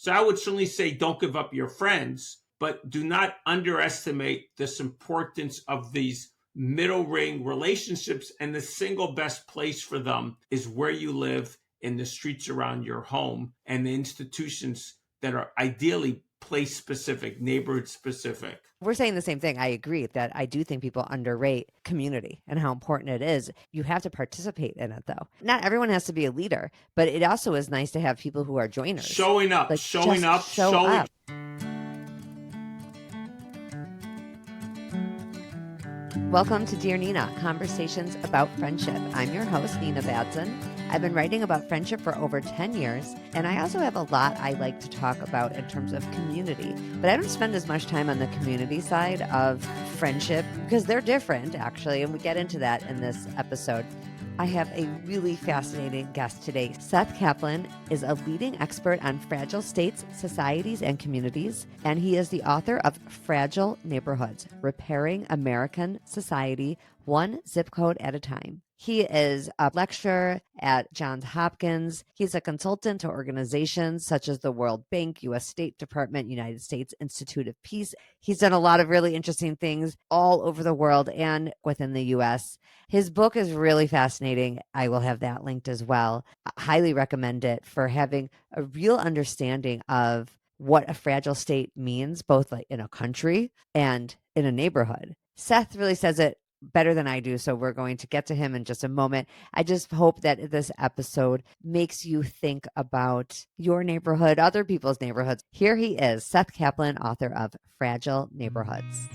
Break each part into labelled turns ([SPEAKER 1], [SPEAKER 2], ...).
[SPEAKER 1] So I would certainly say don't give up your friends, but do not underestimate this importance of these middle ring relationships. And the single best place for them is where you live, in the streets around your home, and the institutions that are ideally place specific, neighborhood specific.
[SPEAKER 2] We're saying the same thing. I agree that I do think people underrate community and how important it is. You have to participate in it, though. Not everyone has to be a leader, but it also is nice to have people who are joiners.
[SPEAKER 1] Showing up.
[SPEAKER 2] Welcome to Dear Nina, Conversations About Friendship. I'm your host, Nina Badson. I've been writing about friendship for over 10 years, and I also have a lot I like to talk about in terms of community. But I don't spend as much time on the community side of friendship because they're different, actually, and we get into that in this episode. I have a really fascinating guest today. Seth Kaplan is a leading expert on fragile states, societies, and communities, and he is the author of Fragile Neighborhoods, Repairing American Society, One Zip Code at a Time. He is a lecturer at Johns Hopkins. He's a consultant to organizations such as the World Bank, U.S. State Department, United States Institute of Peace. He's done a lot of really interesting things all over the world and within the U.S. His book is really fascinating. I will have that linked as well. I highly recommend it for having a real understanding of what a fragile state means, both like in a country and in a neighborhood. Seth really says it better than I do, so we're going to get to him in just a moment. I just hope that this episode makes you think about your neighborhood, other people's neighborhoods. Here he is, Seth Kaplan, author of Fragile Neighborhoods.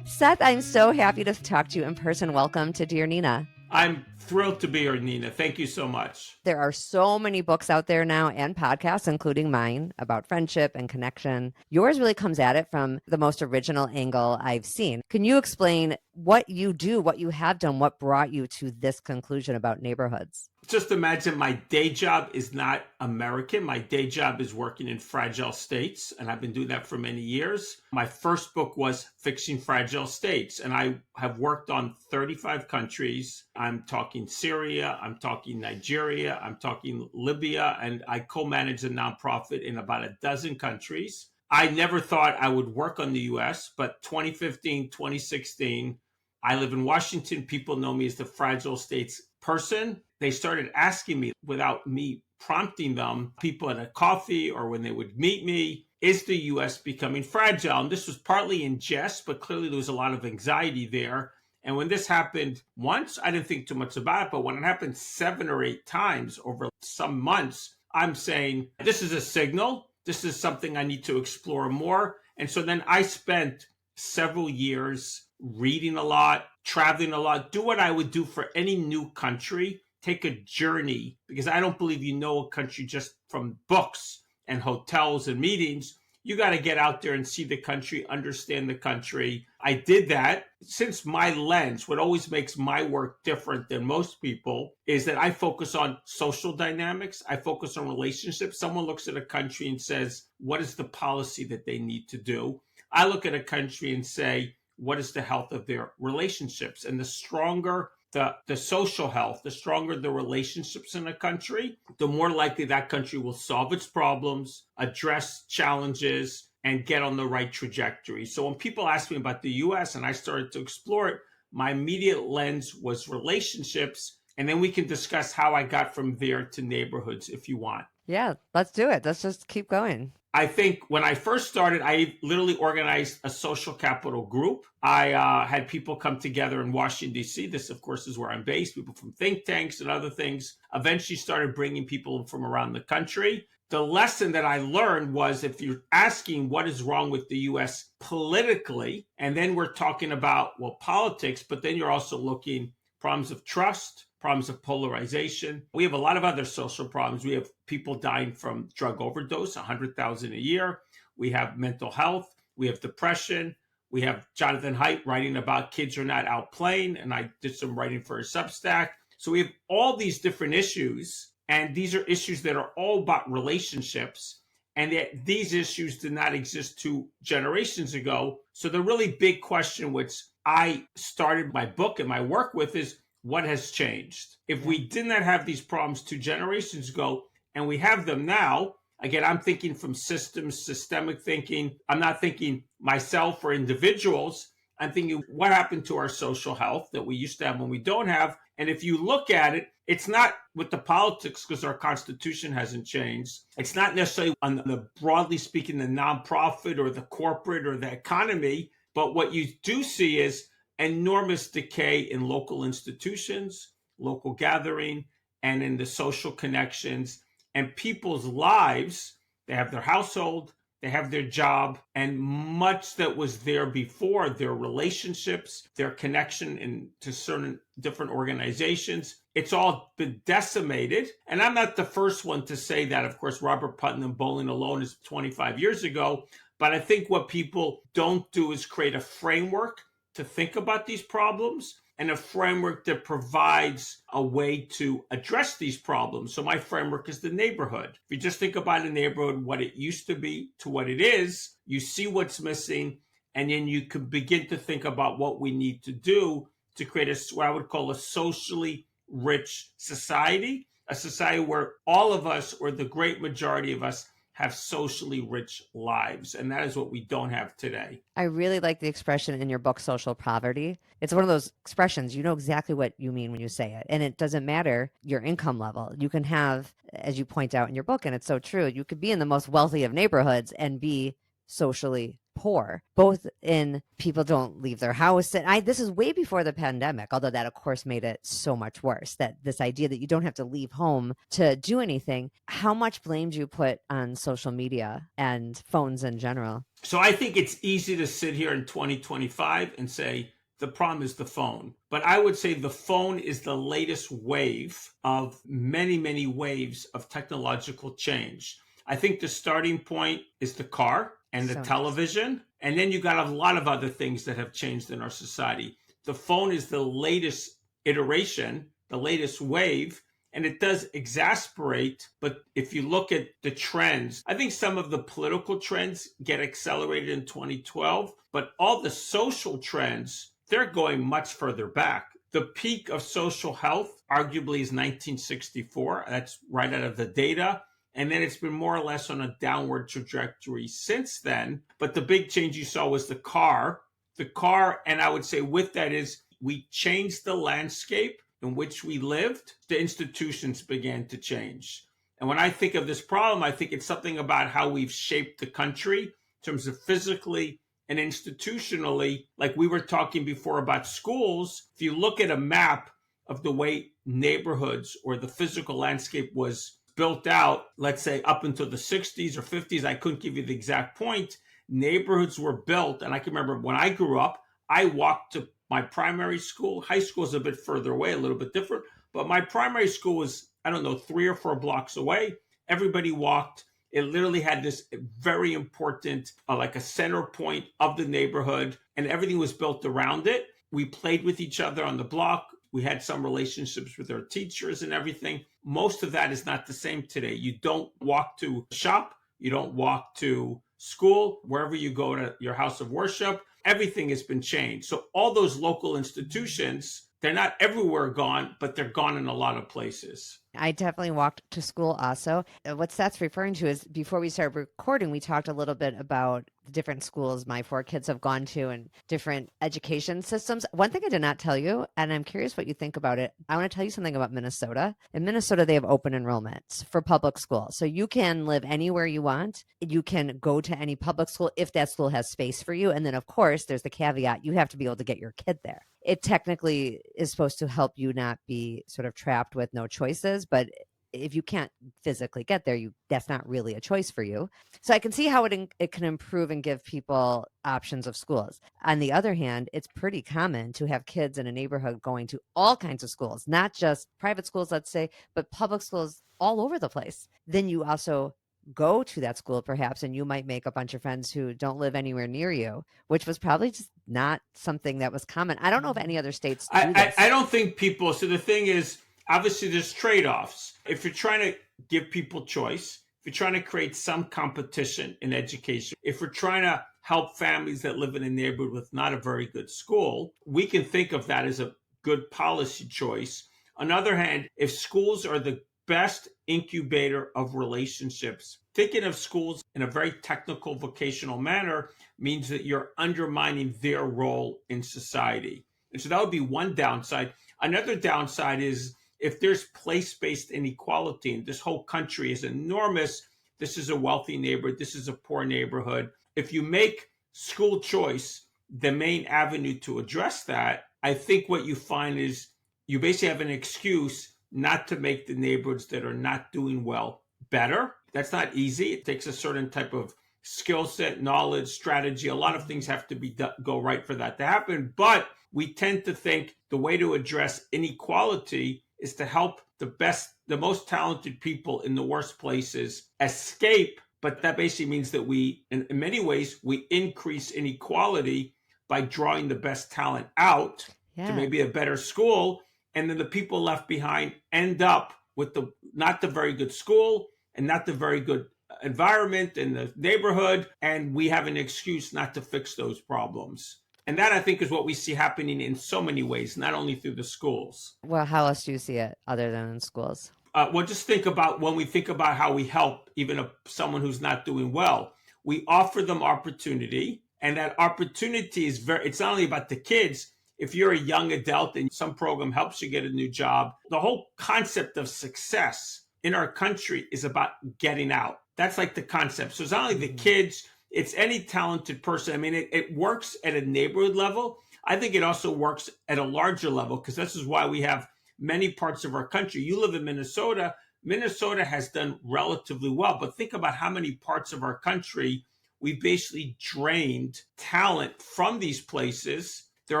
[SPEAKER 2] Seth, I'm so happy to talk to you in person. Welcome to Dear Nina.
[SPEAKER 1] I'm thrilled to be here, Nina. Thank you so much.
[SPEAKER 2] There are so many books out there now and podcasts, including mine, about friendship and connection. Yours really comes at it from the most original angle I've seen. Can you explain what you do, what you have done, what brought you to this conclusion about neighborhoods?
[SPEAKER 1] Just imagine my day job is not American. My day job is working in fragile states, and I've been doing that for many years. My first book was Fixing Fragile States, and I have worked on 35 countries. I'm talking Syria, I'm talking Nigeria, I'm talking Libya, and I co-manage a nonprofit in about a dozen countries. I never thought I would work on the U.S., but 2015, 2016, I live in Washington. People know me as the fragile states person. They started asking me without me prompting them, people at a coffee or when they would meet me, is the U.S. becoming fragile? And this was partly in jest, but clearly there was a lot of anxiety there. And when this happened once, I didn't think too much about it. But when it happened 7 or 8 times over some months, I'm saying, this is a signal. This is something I need to explore more. And so then I spent several years reading a lot, traveling a lot, do what I would do for any new country, take a journey, because I don't believe you know a country just from books and hotels and meetings. You got to get out there and see the country, understand the country. I did that. Since my lens, what always makes my work different than most people is that I focus on social dynamics. I focus on relationships. Someone looks at a country and says, what is the policy that they need to do? I look at a country and say, what is the health of their relationships? And the stronger the social health, the stronger the relationships in a country, the more likely that country will solve its problems, address challenges, and get on the right trajectory. So when people ask me about the US and I started to explore it, my immediate lens was relationships. And then we can discuss how I got from there to neighborhoods if you want.
[SPEAKER 2] Yeah, let's do it. Let's just keep going.
[SPEAKER 1] I think when I first started, I literally organized a social capital group. I had people come together in Washington, D.C. This, of course, is where I'm based. People from think tanks and other things. Eventually started bringing people from around the country. The lesson that I learned was if you're asking what is wrong with the U.S. politically, and then we're talking about, well, politics, but then you're also looking problems of trust, problems of polarization. We have a lot of other social problems. We have people dying from drug overdose, 100,000 a year. We have mental health. We have depression. We have Jonathan Haidt writing about kids are not out playing, and I did some writing for a Substack. So we have all these different issues, and these are issues that are all about relationships, and that these issues did not exist 2 generations ago. So the really big question, which I started my book and my work with, is what has changed? If we did not have these problems 2 generations ago, and we have them now, Again, I'm thinking from systems, systemic thinking. I'm not thinking myself or individuals. I'm thinking what happened to our social health that we used to have when we don't have. And if you look at it, it's not with the politics because our constitution hasn't changed. It's not necessarily on the broadly speaking, the nonprofit or the corporate or the economy. But what you do see is enormous decay in local institutions, local gathering, and in the social connections and people's lives. They have their household, they have their job, and much that was there before, their relationships, their connection to certain different organizations, it's all been decimated. And I'm not the first one to say that. Of course, Robert Putnam, Bowling Alone is 25 years ago. But I think what people don't do is create a framework to think about these problems and a framework that provides a way to address these problems. So my framework is the neighborhood. If you just think about a neighborhood, what it used to be to what it is, you see what's missing, and then you can begin to think about what we need to do to create what I would call a socially rich society, a society where all of us, or the great majority of us, have socially rich lives. And that is what we don't have today.
[SPEAKER 2] I really like the expression in your book, social poverty. It's one of those expressions, you know exactly what you mean when you say it. And it doesn't matter your income level. You can have, as you point out in your book, and it's so true, you could be in the most wealthy of neighborhoods and be socially poor, both in people don't leave their house. And this is way before the pandemic, although that of course made it so much worse, that this idea that you don't have to leave home to do anything. How much blame do you put on social media and phones in general?
[SPEAKER 1] So I think it's easy to sit here in 2025 and say, the problem is the phone. But I would say the phone is the latest wave of many, many waves of technological change. I think the starting point is the car and the television. And then you got a lot of other things that have changed in our society. The phone is the latest iteration, the latest wave, and it does exasperate. But if you look at the trends, I think some of the political trends get accelerated in 2012, but all the social trends, they're going much further back. The peak of social health arguably is 1964. That's right out of the data. And then it's been more or less on a downward trajectory since then. But the big change you saw was the car. The car, and I would say with that is we changed the landscape in which we lived. The institutions began to change. And when I think of this problem, I think it's something about how we've shaped the country in terms of physically and institutionally. Like we were talking before about schools, if you look at a map of the way neighborhoods or the physical landscape was built out, let's say up until the 60s or 50s, I couldn't give you the exact point. Neighborhoods were built. And I can remember when I grew up, I walked to my primary school. High school is a bit further away, a little bit different. But my primary school was, 3 or 4 blocks away. Everybody walked. It literally had this very important, like a center point of the neighborhood, and everything was built around it. We played with each other on the block. We had some relationships with our teachers and everything. Most of that is not the same today. You don't walk to shop. You don't walk to school. Wherever you go to your house of worship, everything has been changed. So all those local institutions, they're not everywhere gone, but they're gone in a lot of places.
[SPEAKER 2] I definitely walked to school also. What Seth's referring to is before we started recording, we talked a little bit about the different schools my 4 kids have gone to and different education systems. One thing I did not tell you, and I'm curious what you think about it, I want to tell you something about Minnesota. In Minnesota, they have open enrollments for public school. So you can live anywhere you want. You can go to any public school if that school has space for you. And then, of course, there's the caveat, you have to be able to get your kid there. It technically is supposed to help you not be sort of trapped with no choices, but if you can't physically get there, that's not really a choice for you. So I can see how it can improve and give people options of schools. On the other hand, it's pretty common to have kids in a neighborhood going to all kinds of schools, not just private schools, let's say, but public schools all over the place. Then you also go to that school perhaps, and you might make a bunch of friends who don't live anywhere near you, which was probably just not something that was common. I don't know if any other states do this.
[SPEAKER 1] I don't think people, so the thing is, obviously there's trade-offs. If you're trying to give people choice, if you're trying to create some competition in education, if we're trying to help families that live in a neighborhood with not a very good school, we can think of that as a good policy choice. On the other hand, if schools are the best incubator of relationships. Thinking of schools in a very technical vocational manner means that you're undermining their role in society. And so that would be one downside. Another downside is if there's place-based inequality, and this whole country is enormous, this is a wealthy neighborhood, this is a poor neighborhood. If you make school choice the main avenue to address that, I think what you find is you basically have an excuse not to make the neighborhoods that are not doing well better. That's not easy. It takes a certain type of skill set, knowledge, strategy. A lot of things have to go right for that to happen. But we tend to think the way to address inequality is to help the most talented people in the worst places escape. But that basically means that we, in many ways, we increase inequality by drawing the best talent out to maybe a better school. And then the people left behind end up with not the very good school and not the very good environment in the neighborhood. And we have an excuse not to fix those problems. And that, I think, is what we see happening in so many ways, not only through the schools.
[SPEAKER 2] Well, how else do you see it other than in schools?
[SPEAKER 1] Well, just think about when we think about how we help even someone who's not doing well. We offer them opportunity, and that opportunity is it's not only about the kids. If you're a young adult and some program helps you get a new job, the whole concept of success in our country is about getting out. That's like the concept. So it's not only the kids, it's any talented person. I mean, it works at a neighborhood level. I think it also works at a larger level, because this is why we have many parts of our country. You live in Minnesota. Minnesota has done relatively well, but think about how many parts of our country we basically drained talent from these places. There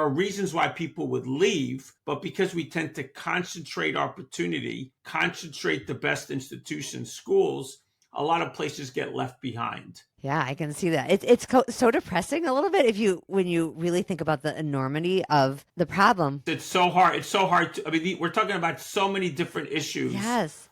[SPEAKER 1] are reasons why people would leave, but because we tend to concentrate opportunity, concentrate the best institutions, schools, a lot of places get left behind.
[SPEAKER 2] Yeah, I can see that. It's so depressing a little bit when you really think about the enormity of the problem.
[SPEAKER 1] It's so hard. It's so hard. I mean, we're talking about so many different issues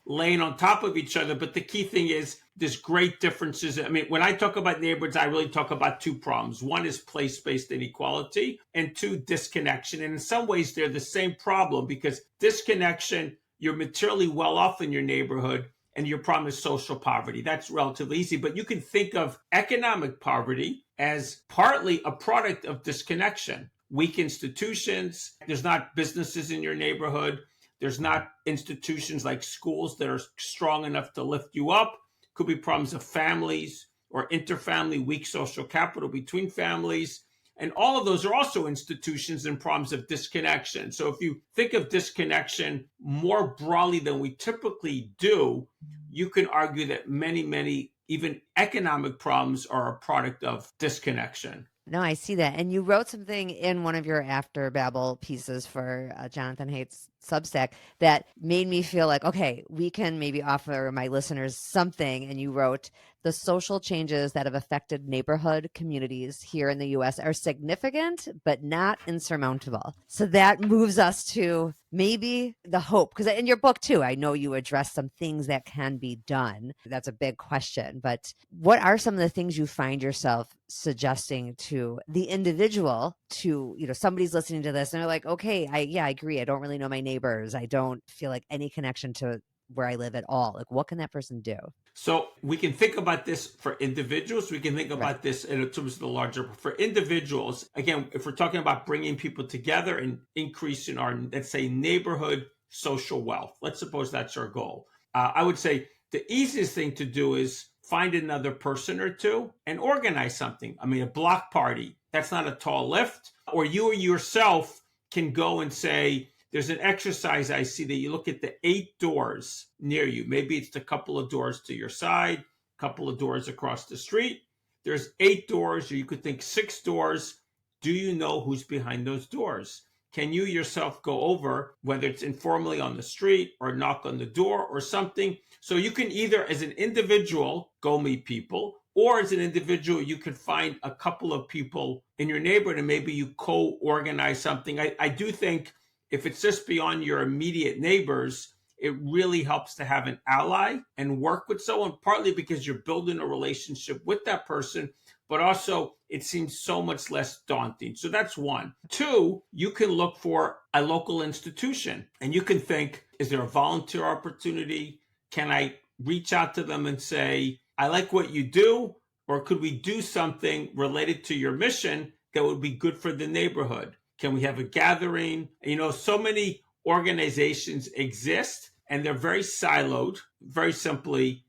[SPEAKER 1] laying on top of each other. But the key thing is there's great differences. I mean, when I talk about neighborhoods, I really talk about two problems. One is place-based inequality, and two, disconnection. And in some ways, they're the same problem, because disconnection, you're materially well off in your neighborhood, and your problem is social poverty. That's relatively easy. But you can think of economic poverty as partly a product of disconnection. Weak institutions, there's not businesses in your neighborhood, there's not institutions like schools that are strong enough to lift you up. Could be problems of families or interfamily, weak social capital between families. And all of those are also institutions and problems of disconnection. So if you think of disconnection more broadly than we typically do, you can argue that many, even economic problems are a product of disconnection.
[SPEAKER 2] No, I see that. And you wrote something in one of your After Babel pieces for Jonathan Haidt's Substack that made me feel like, okay, we can maybe offer my listeners something. And you wrote, the social changes that have affected neighborhood communities here in the U.S. are significant, but not insurmountable. So that moves us to maybe the hope, because in your book too, I know you address some things that can be done. That's a big question, but what are some of the things you find yourself suggesting to the individual, to, somebody's listening to this and they're like, okay, I agree. I don't really know my neighbors. I don't feel like any connection to where I live at all. Like, what can that person do?
[SPEAKER 1] So we can think about this for individuals. We can think about this in terms of the larger. For individuals, again, if we're talking about bringing people together and increasing our, let's say, neighborhood social wealth, let's suppose that's our goal. I would say the easiest thing to do is find another person or two and organize something. I mean, a block party, that's not a tall lift. Or you yourself can go and say, there's an exercise I see that you look at the 8 doors near you. Maybe it's a couple of doors to your side, a couple of doors across the street. There's 8 doors, or you could think 6 doors. Do you know who's behind those doors? Can you yourself go over, whether it's informally on the street or knock on the door or something? So you can either, as an individual, go meet people, or as an individual, you could find a couple of people in your neighborhood and maybe you co-organize something. I do think if it's just beyond your immediate neighbors, it really helps to have an ally and work with someone, partly because you're building a relationship with that person, but also it seems so much less daunting. So that's one. 2, you can look for a local institution and you can think, is there a volunteer opportunity? can I reach out to them and say, I like what you do, or could we do something related to your mission that would be good for the neighborhood? Can we have a gathering? So many organizations exist and they're very siloed. Very simply,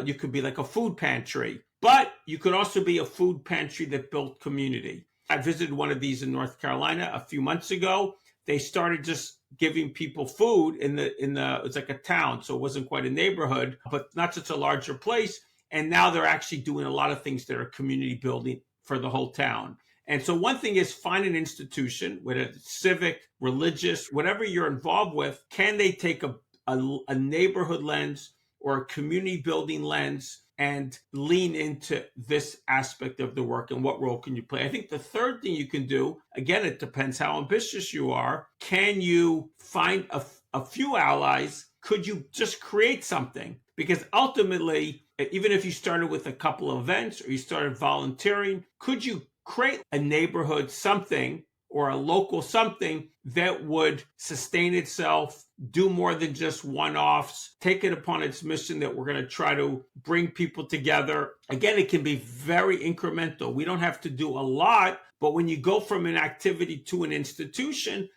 [SPEAKER 1] you could be like a food pantry, but you could also be a food pantry that built community. I visited one of these in North Carolina a few months ago. They started just giving people food in the it's like a town, so it wasn't quite a neighborhood, but not such a larger place. And now they're actually doing a lot of things that are community building for the whole town. And so one thing is find an institution, whether it's civic, religious, whatever you're involved with, can they take a neighborhood lens or a community building lens and lean into this aspect of the work, and what role can you play? I think the third thing you can do, again, it depends how ambitious you are. Can you find a few allies? Could you just create something? Because ultimately, even if you started with a couple of events or you started volunteering, could you create a neighborhood something or a local something that would sustain itself, do more than just one-offs, take it upon its mission that we're going to try to bring people together? Again, it can be very incremental. We don't have to do a lot, but when you go from an activity to an institution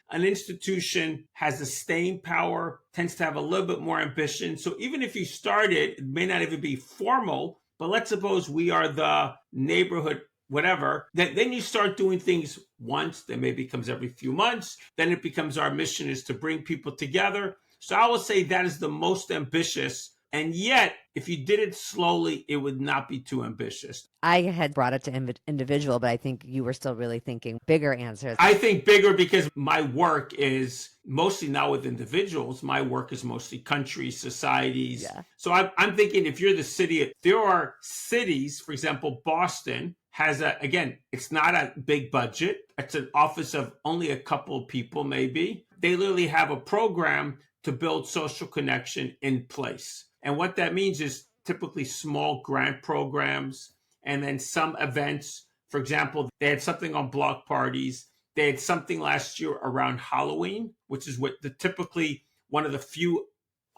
[SPEAKER 1] has a staying power, tends to have a little bit more ambition. So even if you start it may not even be formal, but let's suppose we are the neighborhood whatever, then you start doing things once, then maybe becomes every few months, then it becomes our mission is to bring people together. So I will say that is the most ambitious. And yet, if you did it slowly, it would not be too ambitious.
[SPEAKER 2] I had brought it to individual, but I think you were still really thinking bigger answers.
[SPEAKER 1] I think bigger because my work is mostly not with individuals. My work is mostly countries, societies.
[SPEAKER 2] Yeah.
[SPEAKER 1] So I'm thinking if you're the city, there are cities, for example, Boston has again, it's not a big budget. It's an office of only a couple of people, maybe. They literally have a program to build social connection in place. And what that means is typically small grant programs and then some events. For example, they had something on block parties. They had something last year around Halloween, which is what typically one of the few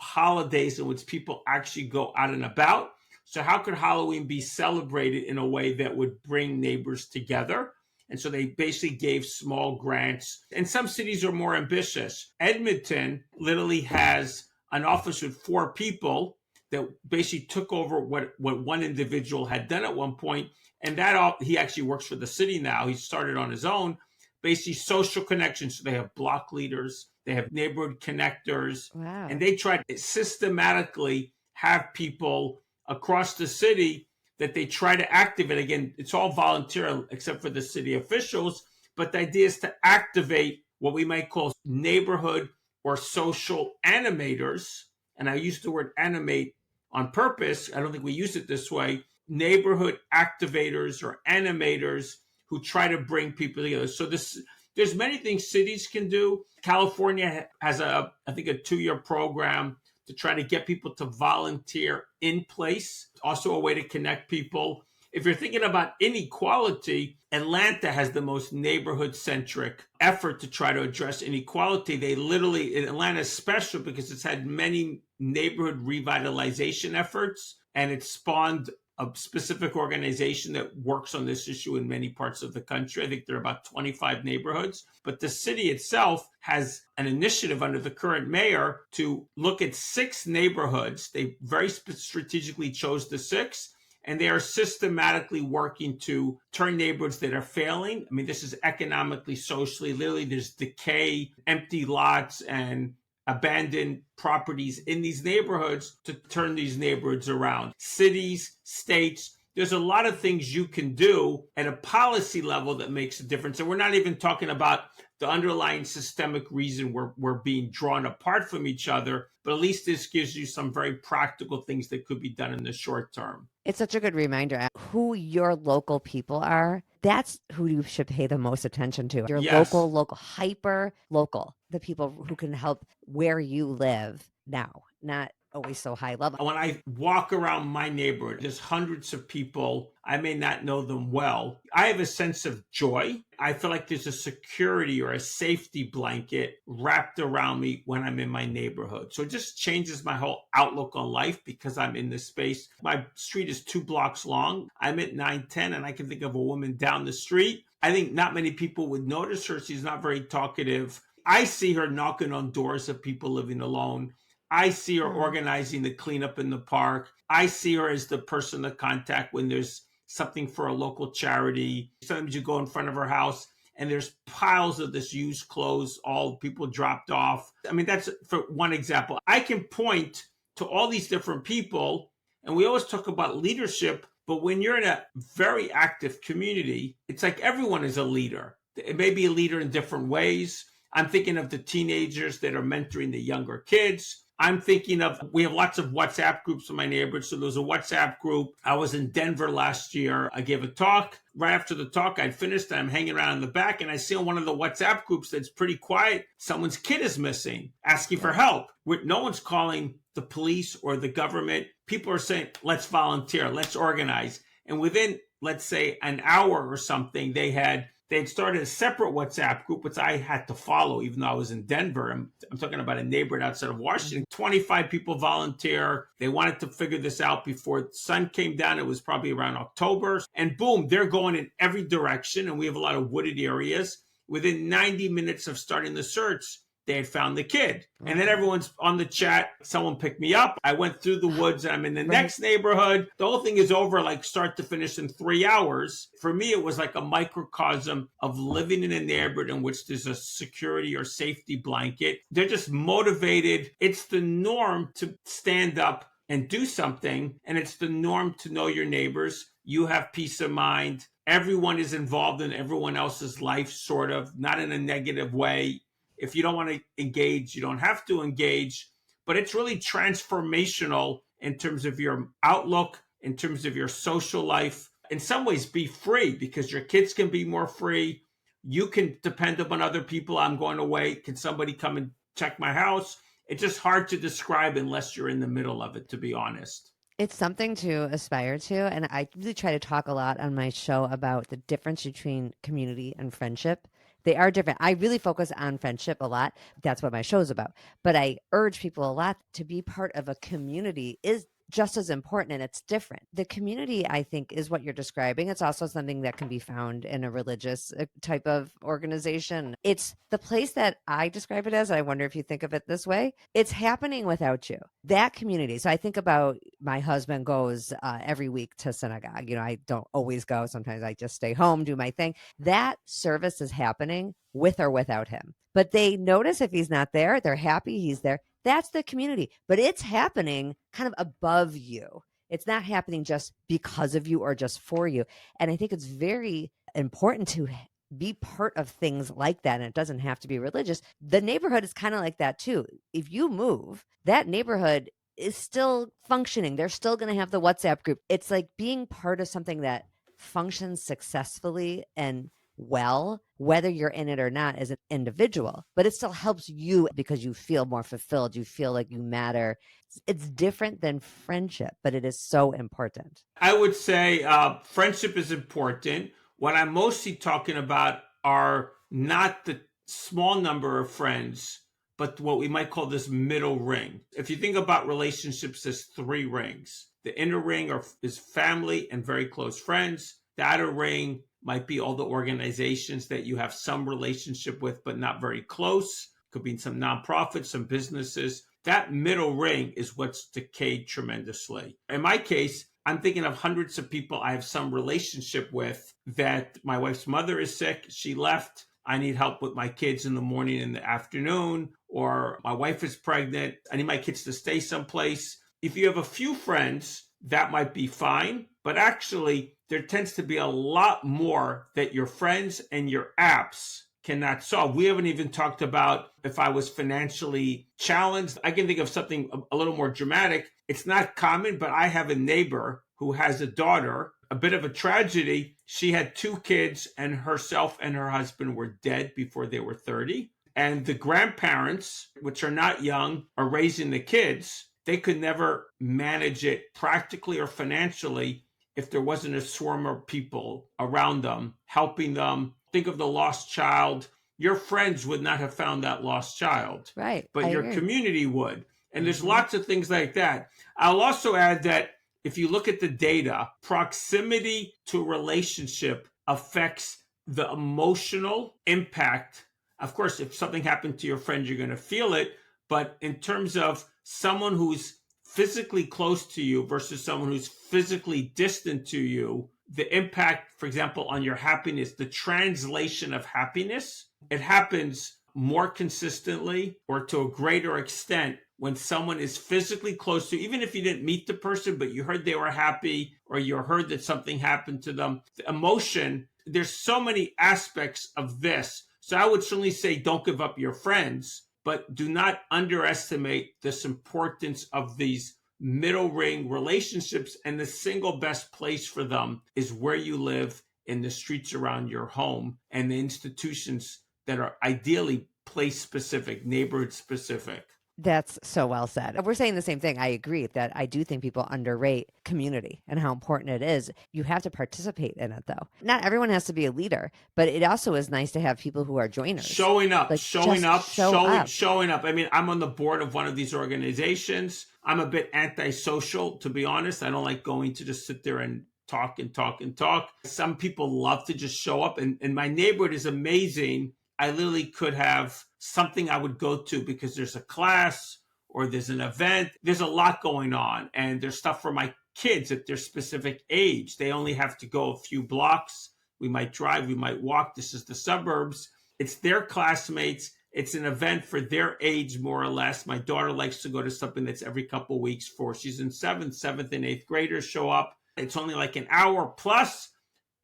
[SPEAKER 1] holidays in which people actually go out and about. So how could Halloween be celebrated in a way that would bring neighbors together? And so they basically gave small grants. And some cities are more ambitious. Edmonton literally has an office with 4 people that basically took over what one individual had done at one point. And that he actually works for the city now. He started on his own. Basically social connections. So they have block leaders. They have neighborhood connectors.
[SPEAKER 2] Wow.
[SPEAKER 1] And they try to systematically have people across the city that they try to activate. Again, it's all volunteer except for the city officials, but the idea is to activate what we might call neighborhood or social animators. And I use the word animate on purpose. I don't think we use it this way. Neighborhood activators or animators who try to bring people together. So there's many things cities can do. California has I think a 2-year program to try to get people to volunteer in place. Also a way to connect people. If you're thinking about inequality, Atlanta has the most neighborhood-centric effort to try to address inequality. Atlanta is special because it's had many neighborhood revitalization efforts, and it spawned a specific organization that works on this issue in many parts of the country. I think there are about 25 neighborhoods. But the city itself has an initiative under the current mayor to look at 6 neighborhoods. They very strategically chose the 6. And they are systematically working to turn neighborhoods that are failing. I mean, this is economically, socially, literally there's decay, empty lots, and abandoned properties in these neighborhoods to turn these neighborhoods around. Cities, states, there's a lot of things you can do at a policy level that makes a difference. And we're not even talking about the underlying systemic reason we're being drawn apart from each other, but at least this gives you some very practical things that could be done in the short term.
[SPEAKER 2] It's such a good reminder who your local people are. That's who you should pay the most attention to. Your
[SPEAKER 1] Yes.
[SPEAKER 2] local, hyper local, the people who can help where you live now, not always so high level.
[SPEAKER 1] When I walk around my neighborhood, there's hundreds of people. I may not know them well. I have a sense of joy. I feel like there's a security or a safety blanket wrapped around me when I'm in my neighborhood. So it just changes my whole outlook on life because I'm in this space. My street is 2 blocks long. I'm at 910 and I can think of a woman down the street. I think not many people would notice her. She's not very talkative. I see her knocking on doors of people living alone. I see her organizing the cleanup in the park. I see her as the person to contact when there's something for a local charity. Sometimes you go in front of her house and there's piles of this used clothes, all people dropped off. I mean, that's for one example. I can point to all these different people, and we always talk about leadership, but when you're in a very active community, it's like everyone is a leader. It may be a leader in different ways. I'm thinking of the teenagers that are mentoring the younger kids. I'm thinking of, we have lots of WhatsApp groups in my neighborhood. So there's a WhatsApp group. I was in Denver last year. I gave a talk. Right after the talk, I'd finished. I'm hanging around in the back and I see on one of the WhatsApp groups that's pretty quiet, someone's kid is missing, asking for help. No one's calling the police or the government. People are saying, let's volunteer, let's organize. And within, let's say, an hour or something, they'd started a separate WhatsApp group, which I had to follow, even though I was in Denver. I'm talking about a neighborhood outside of Washington. 25 people volunteer. They wanted to figure this out before the sun came down. It was probably around October. And boom, they're going in every direction. And we have a lot of wooded areas. Within 90 minutes of starting the search, they had found the kid. And then everyone's on the chat. Someone picked me up. I went through the woods and I'm in the next neighborhood. The whole thing is over like start to finish in 3 hours. For me, it was like a microcosm of living in a neighborhood in which there's a security or safety blanket. They're just motivated. It's the norm to stand up and do something. And it's the norm to know your neighbors. You have peace of mind. Everyone is involved in everyone else's life, sort of, not in a negative way. If you don't want to engage, you don't have to engage, but it's really transformational in terms of your outlook, in terms of your social life. In some ways, be free because your kids can be more free. You can depend upon other people. I'm going away. Can somebody come and check my house? It's just hard to describe unless you're in the middle of it, to be honest.
[SPEAKER 2] It's something to aspire to. And I really try to talk a lot on my show about the difference between community and friendship. They are different. I really focus on friendship a lot. That's what my show is about. But I urge people a lot to be part of a community is just as important, and it's different. The community, I think, is what you're describing. It's also something that can be found in a religious type of organization. It's the place that I describe it as. I wonder if you think of it this way. It's happening without you. That community. So I think about my husband goes every week to synagogue. You know, I don't always go. Sometimes I just stay home, do my thing. That service is happening with or without him. But they notice if he's not there, they're happy he's there. That's the community, but it's happening kind of above you. It's not happening just because of you or just for you. And I think it's very important to be part of things like that. And it doesn't have to be religious. The neighborhood is kind of like that too. If you move, that neighborhood is still functioning. They're still going to have the WhatsApp group. It's like being part of something that functions successfully and well, whether you're in it or not as an individual, but it still helps you because you feel more fulfilled. You feel like you matter. It's different than friendship, but it is so important.
[SPEAKER 1] I would say friendship is important. What I'm mostly talking about are not the small number of friends, but what we might call this middle ring. If you think about relationships as 3 rings, the inner ring is family and very close friends. The outer ring might be all the organizations that you have some relationship with, but not very close. Could be some nonprofits, some businesses. That middle ring is what's decayed tremendously. In my case, I'm thinking of hundreds of people I have some relationship with that my wife's mother is sick. She left. I need help with my kids in the morning and the afternoon, or my wife is pregnant. I need my kids to stay someplace. If you have a few friends, that might be fine. But actually, there tends to be a lot more that your friends and your apps cannot solve. We haven't even talked about if I was financially challenged. I can think of something a little more dramatic. It's not common, but I have a neighbor who has a daughter, a bit of a tragedy. She had 2 kids and herself and her husband were dead before they were 30. And the grandparents, which are not young, are raising the kids. they could never manage it practically or financially if there wasn't a swarm of people around them, helping them. Think of the lost child. Your friends would not have found that lost child,
[SPEAKER 2] Right.
[SPEAKER 1] but
[SPEAKER 2] I
[SPEAKER 1] your
[SPEAKER 2] agree.
[SPEAKER 1] community would. And there's
[SPEAKER 2] Mm-hmm.
[SPEAKER 1] lots of things like that. I'll also add that if you look at the data, proximity to a relationship affects the emotional impact. Of course, if something happened to your friend, you're going to feel it. But in terms of someone who's physically close to you versus someone who's physically distant to you, the impact, for example, on your happiness, the translation of happiness, it happens more consistently or to a greater extent when someone is physically close to you, even if you didn't meet the person, but you heard they were happy or you heard that something happened to them. The emotion, there's so many aspects of this. So I would certainly say don't give up your friends, but do not underestimate this importance of these middle ring relationships. And the single best place for them is where you live, in the streets around your home, and the institutions that are ideally place specific, neighborhood specific.
[SPEAKER 2] That's so well said. We're saying the same thing. I agree that I do think people underrate community and how important it is. You have to participate in it, though. Not everyone has to be a leader, but it also is nice to have people who are joiners.
[SPEAKER 1] Showing up.
[SPEAKER 2] Showing
[SPEAKER 1] up. I mean, I'm on the board of one of these organizations. I'm a bit antisocial, to be honest. I don't like going to just sit there and talk and talk and talk. Some people love to just show up, and my neighborhood is amazing. I literally could have something I would go to because there's a class or there's an event. There's a lot going on, and there's stuff for my kids at their specific age. They only have to go a few blocks. We might drive, we might walk. This is the suburbs. It's their classmates. It's an event for their age, more or less. My daughter likes to go to something that's every couple of weeks for, she's in seventh and eighth graders show up. It's only like an hour plus,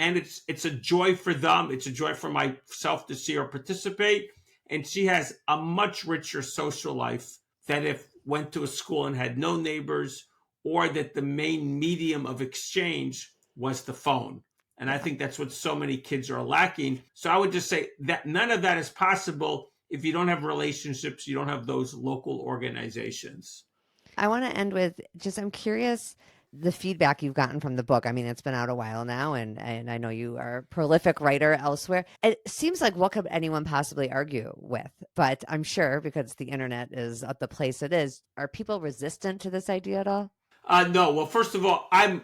[SPEAKER 1] and it's a joy for them. It's a joy for myself to see her participate. And she has a much richer social life than if went to a school and had no neighbors, or that the main medium of exchange was the phone. And I think that's what so many kids are lacking. So I would just say that none of that is possible if you don't have relationships, you don't have those local organizations.
[SPEAKER 2] I want to end with just, I'm curious, the feedback you've gotten from the book. I mean, it's been out a while now, and I know you are a prolific writer elsewhere. It seems like what could anyone possibly argue with? But I'm sure, because the internet is at the place it is, are people resistant to this idea at all?
[SPEAKER 1] No. Well, first of all, I'm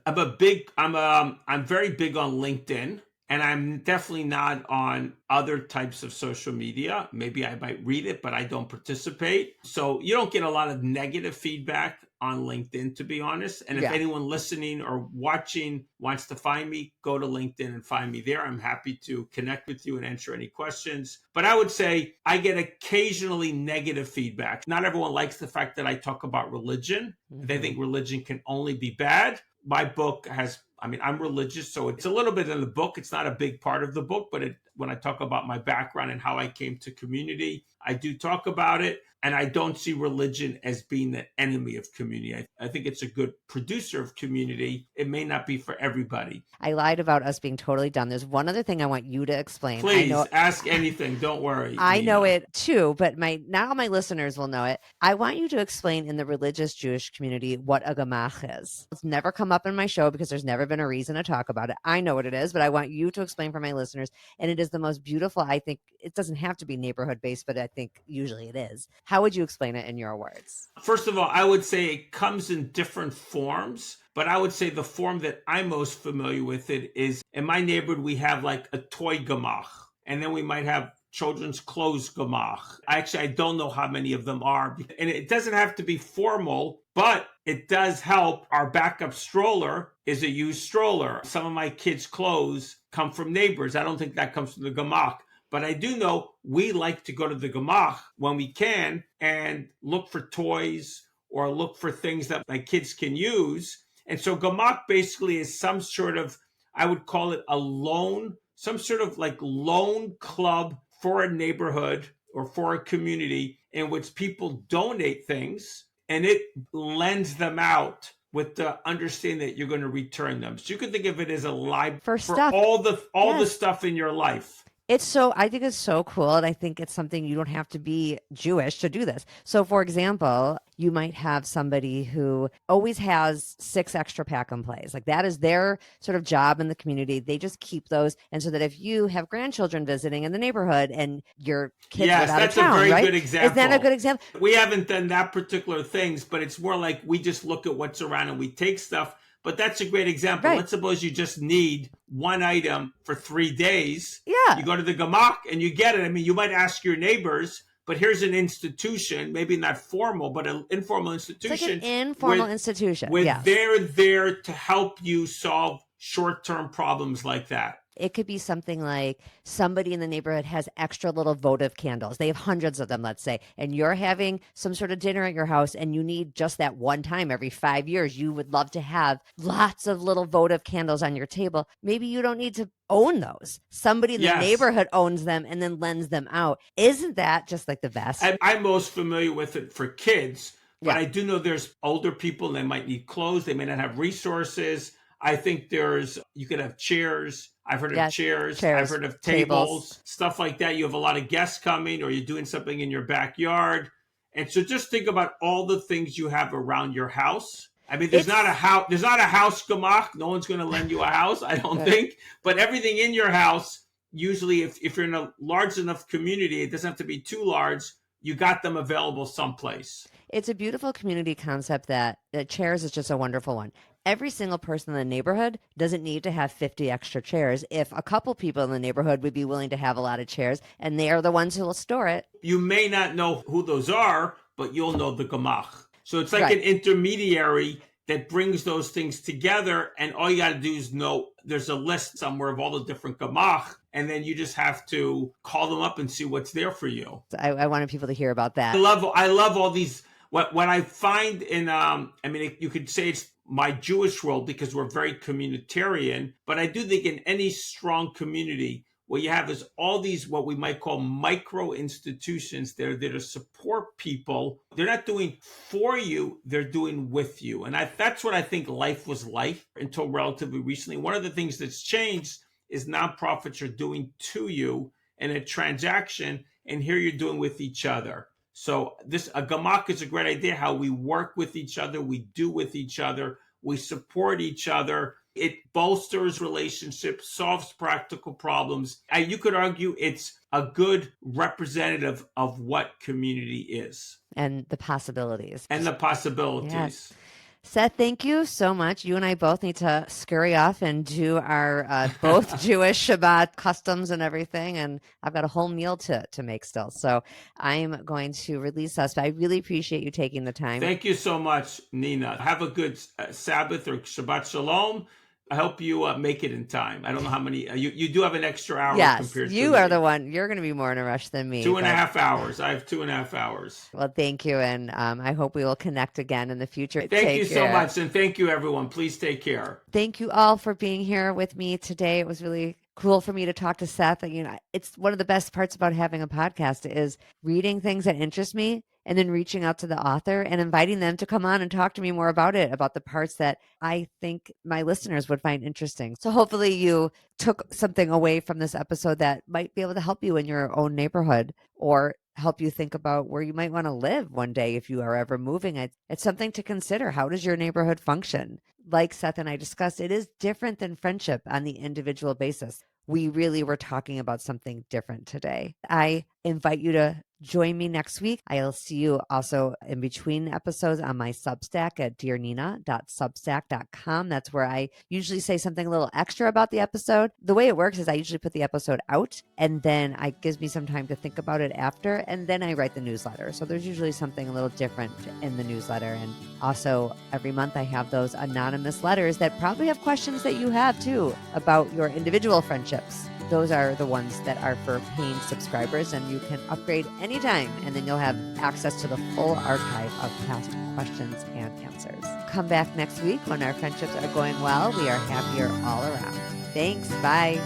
[SPEAKER 1] very big on LinkedIn, and I'm definitely not on other types of social media. Maybe I might read it, but I don't participate. So you don't get a lot of negative feedback on LinkedIn, to be honest. And if anyone listening or watching wants to find me, go to LinkedIn and find me there. I'm happy to connect with you and answer any questions. But I would say I get occasionally negative feedback. Not everyone likes the fact that I talk about religion. Mm-hmm. They think religion can only be bad. My book has, I'm religious, so it's a little bit in the book. It's not a big part of the book, but when I talk about my background and how I came to community, I do talk about it. And I don't see religion as being the enemy of community. I think it's a good producer of community. It may not be for everybody.
[SPEAKER 2] I lied about us being totally done. There's one other thing I want you to explain.
[SPEAKER 1] Please, ask anything. Don't worry.
[SPEAKER 2] I know it too, but not all my listeners will know it. I want you to explain in the religious Jewish community what a gemach is. It's never come up in my show because there's never been a reason to talk about it. I know what it is, but I want you to explain for my listeners. And it is the most beautiful, I think. It doesn't have to be neighborhood based, but I think usually it is. How would you explain it in your words?
[SPEAKER 1] First of all, I would say it comes in different forms, but I would say the form that I'm most familiar with it is, in my neighborhood, we have like a toy gemach, and then we might have children's clothes gemach. I don't know how many of them are, and it doesn't have to be formal, but it does help. Our backup stroller is a used stroller. Some of my kids' clothes come from neighbors. I don't think that comes from the gemach. But I do know we like to go to the gemach when we can and look for toys or look for things that my kids can use. And so gemach basically is some sort of, I would call it some sort of like loan club for a neighborhood or for a community in which people donate things and it lends them out with the understanding that you're going to return them. So you can think of it as a library for all the stuff in your life.
[SPEAKER 2] I think it's so cool. And I think it's something you don't have to be Jewish to do this. So for example, You might have somebody who always has 6 extra pack and plays. Like that is their sort of job in the community. They just keep those. And so that if you have grandchildren visiting in the neighborhood and your kids live
[SPEAKER 1] Yes,
[SPEAKER 2] out of
[SPEAKER 1] that's a
[SPEAKER 2] town,
[SPEAKER 1] very
[SPEAKER 2] right?
[SPEAKER 1] good example.
[SPEAKER 2] Is that a good example?
[SPEAKER 1] We haven't done that particular things, but it's more like we just look at what's around and we take stuff. But that's a great example.
[SPEAKER 2] Right.
[SPEAKER 1] Let's suppose you just need one item for 3 days.
[SPEAKER 2] Yeah.
[SPEAKER 1] You go to the gemach and you get it. I mean, you might ask your neighbors, but here's an institution, maybe not formal, but an informal institution.
[SPEAKER 2] It's like an informal institution.
[SPEAKER 1] They're there to help you solve short-term problems like that.
[SPEAKER 2] It could be something like somebody in the neighborhood has extra little votive candles. They have hundreds of them, let's say, and you're having some sort of dinner at your house and you need just that one time every 5 years. You would love to have lots of little votive candles on your table. Maybe you don't need to own those. Somebody in the neighborhood owns them and then lends them out. Isn't that just like the best?
[SPEAKER 1] I'm most familiar with it for kids, but I do know there's older people and they might need clothes. They may not have resources. I think you could have chairs. I've heard of chairs. I've heard of tables, stuff like that. You have a lot of guests coming or you're doing something in your backyard. And so just think about all the things you have around your house. I mean, there's not a house gemach. No one's going to lend you a house, I don't think. But everything in your house, usually if you're in a large enough community, it doesn't have to be too large. You got them available someplace.
[SPEAKER 2] It's a beautiful community concept that chairs is just a wonderful one. Every single person in the neighborhood doesn't need to have 50 extra chairs. If a couple people in the neighborhood would be willing to have a lot of chairs, and they are the ones who will store it.
[SPEAKER 1] You may not know who those are, but you'll know the gemach. So it's like an intermediary that brings those things together, and all you got to do is know there's a list somewhere of all the different gemach, and then you just have to call them up and see what's there for you.
[SPEAKER 2] I wanted people to hear about that.
[SPEAKER 1] I love all these. What I find in, you could say it's my Jewish world because we're very communitarian, but I do think in any strong community, what you have is all these what we might call micro institutions. They're there to support people. They're not doing for you, they're doing with you. And that's what I think life was like until relatively recently. One of the things that's changed is nonprofits are doing to you in a transaction, and here you're doing with each other. So a gemach is a great idea, how we work with each other, we do with each other, we support each other. It bolsters relationships, solves practical problems. You could argue it's a good representative of what community is.
[SPEAKER 2] And the possibilities.
[SPEAKER 1] Yes.
[SPEAKER 2] Seth, thank you so much. You and I both need to scurry off and do our both Jewish Shabbat customs and everything. And I've got a whole meal to make still. So I'm going to release us. But I really appreciate you taking the time.
[SPEAKER 1] Thank you so much, Nina. Have a good Sabbath or Shabbat Shalom. I hope you make it in time. I don't know how many. You do have an extra hour.
[SPEAKER 2] Yes,
[SPEAKER 1] compared to
[SPEAKER 2] you are the one. You're going to be more in a rush than me.
[SPEAKER 1] 2.5 hours. I have 2.5 hours.
[SPEAKER 2] Well, thank you. And I hope we will connect again in the future.
[SPEAKER 1] Thank you so much. And thank you, everyone. Please take care.
[SPEAKER 2] Thank you all for being here with me today. It was really cool for me to talk to Seth. It's one of the best parts about having a podcast is reading things that interest me and then reaching out to the author and inviting them to come on and talk to me more about it, about the parts that I think my listeners would find interesting. So hopefully you took something away from this episode that might be able to help you in your own neighborhood or help you think about where you might want to live one day if you are ever moving. It's something to consider. How does your neighborhood function? Like Seth and I discussed, it is different than friendship on the individual basis. We really were talking about something different today. I invite you to join me next week. I'll see you also in between episodes on my Substack at dearnina.substack.com. That's where I usually say something a little extra about the episode. The way it works is I usually put the episode out and then it gives me some time to think about it after, and then I write the newsletter. So there's usually something a little different in the newsletter. And also every month I have those anonymous letters that probably have questions that you have too about your individual friendships. Those are the ones that are for paying subscribers, and you can upgrade anytime, and then you'll have access to the full archive of past questions and answers. Come back next week when our friendships are going well. We are happier all around. Thanks. Bye.